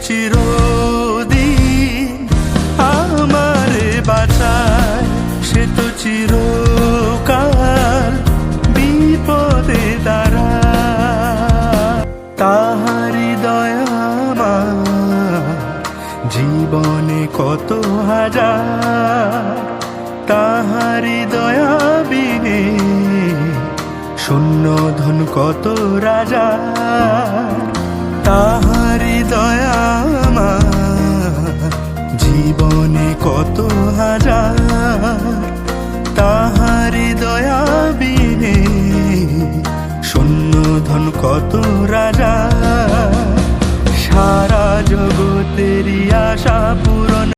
চিরদিন আমারে বাঁচায়, সে তো চিরকাল বিপদে দাঁড়ায়। তাহারি দয়া আমার জীবনে কত হাজার, তাহারি দয়া বিনে শূন্য ধন কত রাজা। তাহারি দয়া আমার জীবনে কত হাজার, তাহারি দয়া বিনে শূন্য ধন কত রাজা। সারা জগতেরই আশা পূরণ